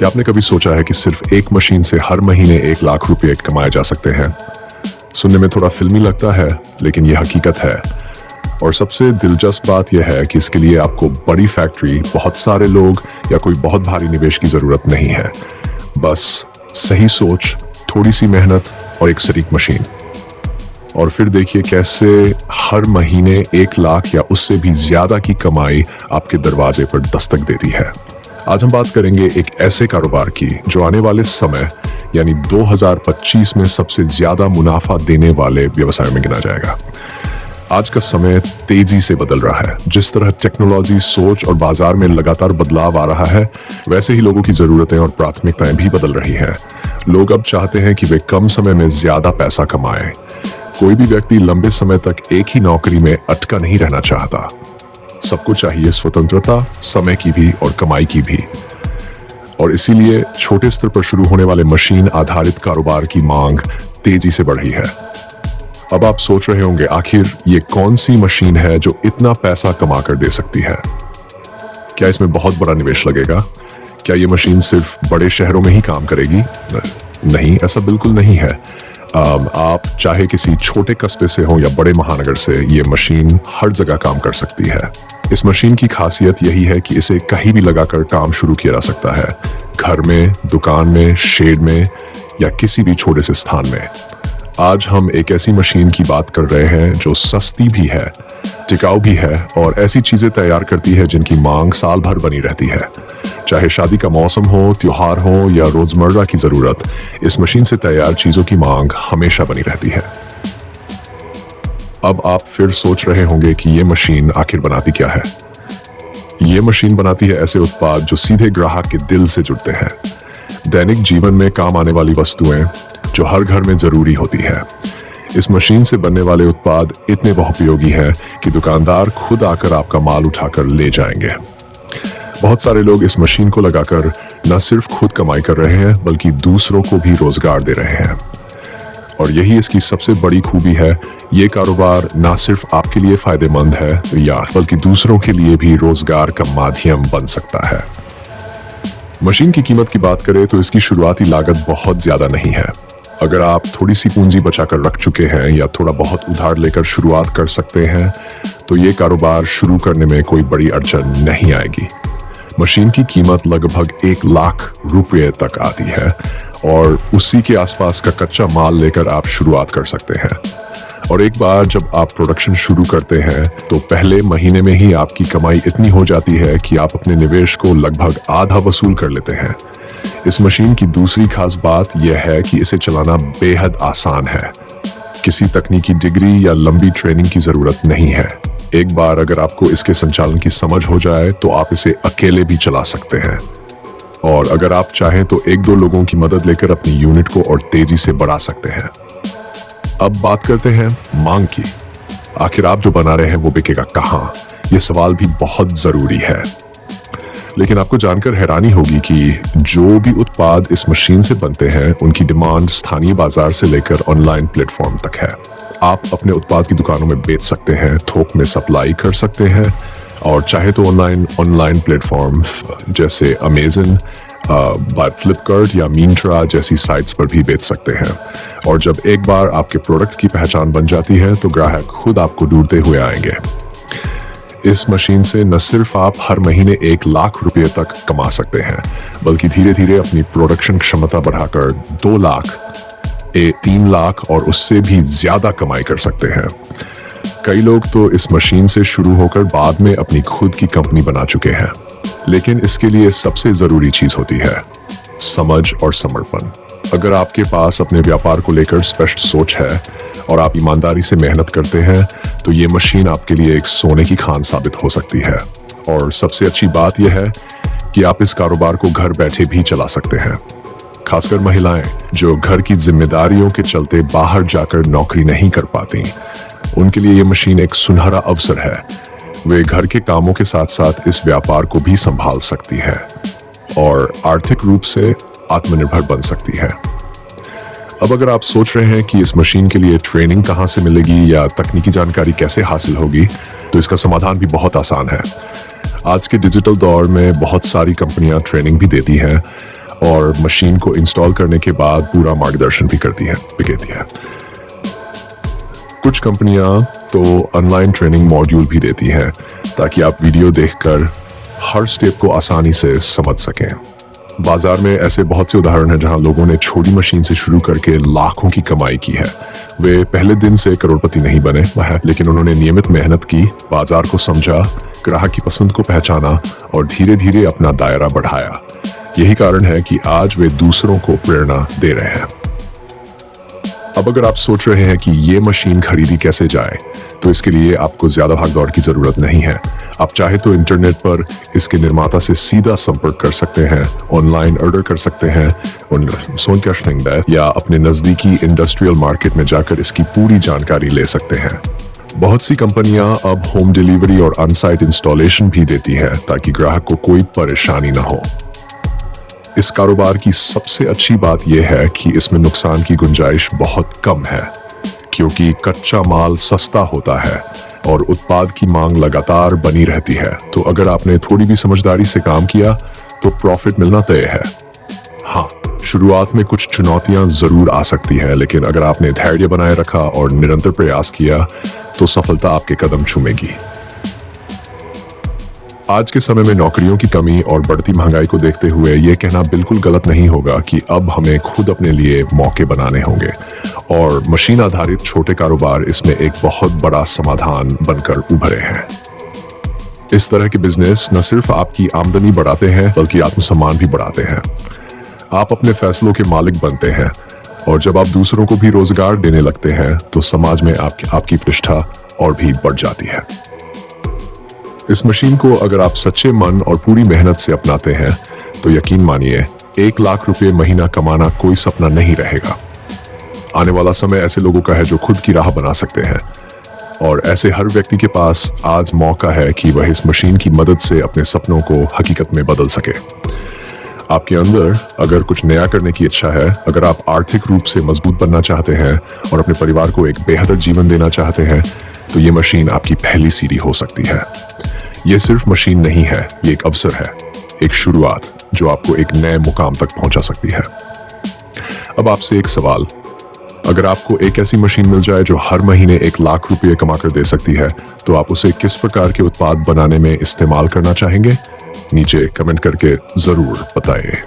क्या आपने कभी सोचा है कि सिर्फ एक मशीन से हर महीने 1 लाख रुपए कमाए जा सकते हैं? सुनने में थोड़ा फिल्मी लगता है, लेकिन यह हकीकत है। और सबसे दिलचस्प बात यह है कि इसके लिए आपको बड़ी फैक्ट्री, बहुत सारे लोग या कोई बहुत भारी निवेश की जरूरत नहीं है। बस सही सोच, थोड़ी सी मेहनत और एक सटीक मशीन। और फिर देखिए कैसे हर महीने 1 लाख या उससे भी ज्यादा की कमाई आपके दरवाजे पर दस्तक देती है। आज हम बात करेंगे एक ऐसे कारोबार की जो आने वाले समय यानी 2025 में सबसे ज्यादा मुनाफा देने वाले व्यवसाय में गिना जाएगा। आज का समय तेजी से बदल रहा है। जिस तरह टेक्नोलॉजी, सोच और बाजार में लगातार बदलाव आ रहा है, वैसे ही लोगों की जरूरतें और प्राथमिकताएं भी बदल रही हैं। लोग अब चाहते हैं कि वे कम समय में ज्यादा पैसा कमाएं। कोई भी व्यक्ति लंबे समय तक एक ही नौकरी में अटका नहीं रहना चाहता। सबको चाहिए स्वतंत्रता, समय की भी और कमाई की भी। और इसीलिए छोटे स्तर पर शुरू होने वाले मशीन आधारित कारोबार की मांग तेजी से बढ़ रही है। अब आप सोच रहे होंगे, आखिर ये कौन सी मशीन है जो इतना पैसा कमा कर दे सकती है? क्या इसमें बहुत बड़ा निवेश लगेगा? क्या ये मशीन सिर्फ बड़े शहरों में ही काम करेगी? नहीं, ऐसा बिल्कुल नहीं है। आप चाहे किसी छोटे कस्बे से हो या बड़े महानगर से, ये मशीन हर जगह काम कर सकती है। इस मशीन की खासियत यही है कि इसे कहीं भी लगाकर काम शुरू किया जा सकता है। घर में, दुकान में, शेड में या किसी भी छोटे से स्थान में। आज हम एक ऐसी मशीन की बात कर रहे हैं जो सस्ती भी है, टिकाऊ भी है और ऐसी चीजें तैयार करती है जिनकी मांग साल भर बनी रहती है। चाहे शादी का मौसम हो, त्योहार हो या रोजमर्रा की जरूरत, इस मशीन से तैयार चीजों की मांग हमेशा बनी रहती है। अब आप फिर सोच रहे होंगे कि ये मशीन आखिर बनाती क्या है? ये मशीन बनाती है ऐसे उत्पाद जो सीधे ग्राहक के दिल से जुड़ते हैं। दैनिक जीवन में काम आने वाली वस्तुएं जो हर घर में जरूरी होती है। इस मशीन से बनने वाले उत्पाद इतने बहुपयोगी हैं कि दुकानदार खुद आकर आपका माल उठाकर ले जाएंगे। बहुत सारे लोग इस मशीन को लगाकर न सिर्फ खुद कमाई कर रहे हैं, बल्कि दूसरों को भी रोजगार दे रहे हैं। और यही इसकी सबसे बड़ी खूबी है। ये कारोबार न सिर्फ आपके लिए फायदेमंद है बल्कि दूसरों के लिए भी रोजगार का माध्यम बन सकता है। मशीन की कीमत की बात करें तो इसकी शुरुआती लागत बहुत ज्यादा नहीं है। अगर आप थोड़ी सी पूंजी बचाकर रख चुके हैं या थोड़ा बहुत उधार लेकर शुरुआत कर सकते हैं, तो ये कारोबार शुरू करने में कोई बड़ी अड़चन नहीं आएगी। मशीन की कीमत लगभग 1 लाख रुपए तक आती है और उसी के आसपास का कच्चा माल लेकर आप शुरुआत कर सकते हैं। और एक बार जब आप प्रोडक्शन शुरू करते हैं तो पहले महीने में ही आपकी कमाई इतनी हो जाती है कि आप अपने निवेश को लगभग आधा वसूल कर लेते हैं। इस मशीन की दूसरी खास बात यह है कि इसे चलाना बेहद आसान है। किसी तकनीकी डिग्री या लंबी ट्रेनिंग की जरूरत नहीं है। एक बार अगर आपको इसके संचालन की समझ हो जाए तो आप इसे अकेले भी चला सकते हैं। और अगर आप चाहें तो 1-2 लोगों की मदद लेकर अपनी यूनिट को और तेजी से बढ़ा सकते हैं। अब बात करते हैं मांग की। आखिर आप जो बना रहे हैं वो बिकेगा कहां? ये सवाल भी बहुत जरूरी है। लेकिन आपको जानकर हैरानी होगी कि जो भी उत्पाद इस मशीन से बनते हैं, उनकी डिमांड स्थानीय बाजार से लेकर ऑनलाइन प्लेटफॉर्म तक है। आप अपने उत्पाद की दुकानों में बेच सकते हैं, थोक में सप्लाई कर सकते हैं और चाहे तो ऑनलाइन प्लेटफॉर्म जैसे अमेजन, फ्लिपकार्ट या मिंत्रा जैसी साइट्स पर भी बेच सकते हैं। और जब एक बार आपके प्रोडक्ट की पहचान बन जाती है तो ग्राहक खुद आपको ढूंढते हुए आएंगे। इस मशीन से न सिर्फ आप हर महीने 1 लाख रुपए तक कमा सकते हैं, बल्कि धीरे धीरे अपनी प्रोडक्शन क्षमता बढ़ाकर 2 लाख, 3 लाख और उससे भी ज्यादा कमाई कर सकते हैं। कई लोग तो इस मशीन से शुरू होकर बाद में अपनी खुद की कंपनी बना चुके हैं। लेकिन इसके लिए सबसे जरूरी चीज होती है समझ और समर्पण। अगर आपके पास अपने व्यापार को लेकर स्पष्ट सोच है और आप ईमानदारी से मेहनत करते हैं, तो ये मशीन आपके लिए एक सोने की खान साबित हो सकती है। और सबसे अच्छी बात यह है कि आप इस कारोबार को घर बैठे भी चला सकते हैं। खासकर महिलाएं जो घर की जिम्मेदारियों के चलते बाहर जाकर नौकरी नहीं कर पाती, उनके लिए ये मशीन एक सुनहरा अवसर है। वे घर के कामों के साथ साथ इस व्यापार को भी संभाल सकती है और आर्थिक रूप से आत्मनिर्भर बन सकती है। अब अगर आप सोच रहे हैं कि इस मशीन के लिए ट्रेनिंग कहां से मिलेगी या तकनीकी जानकारी कैसे हासिल होगी, तो इसका समाधान भी बहुत आसान है। आज के डिजिटल दौर में बहुत सारी कंपनियां ट्रेनिंग भी देती हैं और मशीन को इंस्टॉल करने के बाद पूरा मार्गदर्शन भी करती है, देती है। कुछ कंपनियां तो ऑनलाइन ट्रेनिंग मॉड्यूल भी देती हैं ताकि आप वीडियो देखकर हर स्टेप को आसानी से समझ सकें। बाजार में ऐसे बहुत से उदाहरण हैं जहां लोगों ने छोटी मशीन से शुरू करके लाखों की कमाई की है। वे पहले दिन से करोड़पति नहीं बने, लेकिन उन्होंने नियमित मेहनत की, बाजार को समझा, ग्राहक की पसंद को पहचाना और धीरे धीरे अपना दायरा बढ़ाया। यही कारण है कि आज वे दूसरों को प्रेरणा दे रहे हैं। अब अगर आप सोच रहे हैं कि ये मशीन खरीदी कैसे जाए, तो इसके लिए आपको ज्यादा भागदौड़ की जरूरत नहीं है। आप चाहे तो इंटरनेट पर इसके निर्माता से सीधा संपर्क कर सकते हैं, ऑनलाइन ऑर्डर कर सकते हैं या अपने नजदीकी इंडस्ट्रियल मार्केट में जाकर इसकी पूरी जानकारी ले सकते हैं। बहुत सी कंपनियां अब होम डिलीवरी और ऑन-साइट इंस्टॉलेशन भी देती हैं ताकि ग्राहक को कोई परेशानी ना हो। इस कारोबार की सबसे अच्छी बात यह है कि इसमें नुकसान की गुंजाइश बहुत कम है, क्योंकि कच्चा माल सस्ता होता है और उत्पाद की मांग लगातार बनी रहती है। तो अगर आपने थोड़ी भी समझदारी से काम किया तो प्रॉफिट मिलना तय है। हाँ, शुरुआत में कुछ चुनौतियां जरूर आ सकती हैं, लेकिन अगर आपने धैर्य बनाए रखा और निरंतर प्रयास किया तो सफलता आपके कदम चूमेगी। आज के समय में नौकरियों की कमी और बढ़ती महंगाई को देखते हुए ये कहना बिल्कुल गलत नहीं होगा कि अब हमें खुद अपने लिए मौके बनाने होंगे, और मशीन आधारित छोटे कारोबार इसमें एक बहुत बड़ा समाधान बनकर उभरे हैं। इस तरह के बिजनेस न सिर्फ आपकी आमदनी बढ़ाते हैं बल्कि आत्मसम्मान भी बढ़ाते हैं। आप अपने फैसलों के मालिक बनते हैं, और जब आप दूसरों को भी रोजगार देने लगते हैं तो समाज में आपकी प्रतिष्ठा और भी बढ़ जाती है। इस मशीन को अगर आप सच्चे मन और पूरी मेहनत से अपनाते हैं तो यकीन मानिए 1 लाख रुपए महीना कमाना कोई सपना नहीं रहेगा। आने वाला समय ऐसे लोगों का है जो खुद की राह बना सकते हैं, और ऐसे हर व्यक्ति के पास आज मौका है कि वह इस मशीन की मदद से अपने सपनों को हकीकत में बदल सके। आपके अंदर अगर कुछ नया करने की इच्छा है, अगर आप आर्थिक रूप से मजबूत बनना चाहते हैं और अपने परिवार को एक बेहतर जीवन देना चाहते हैं, तो ये मशीन आपकी पहली सीढ़ी हो सकती है। ये सिर्फ मशीन नहीं है, ये एक अवसर है, एक शुरुआत जो आपको एक नए मुकाम तक पहुंचा सकती है। अब आपसे एक सवाल, अगर आपको एक ऐसी मशीन मिल जाए जो हर महीने 1 लाख रुपए कमाकर दे सकती है, तो आप उसे किस प्रकार के उत्पाद बनाने में इस्तेमाल करना चाहेंगे? नीचे कमेंट करके जरूर बताइए।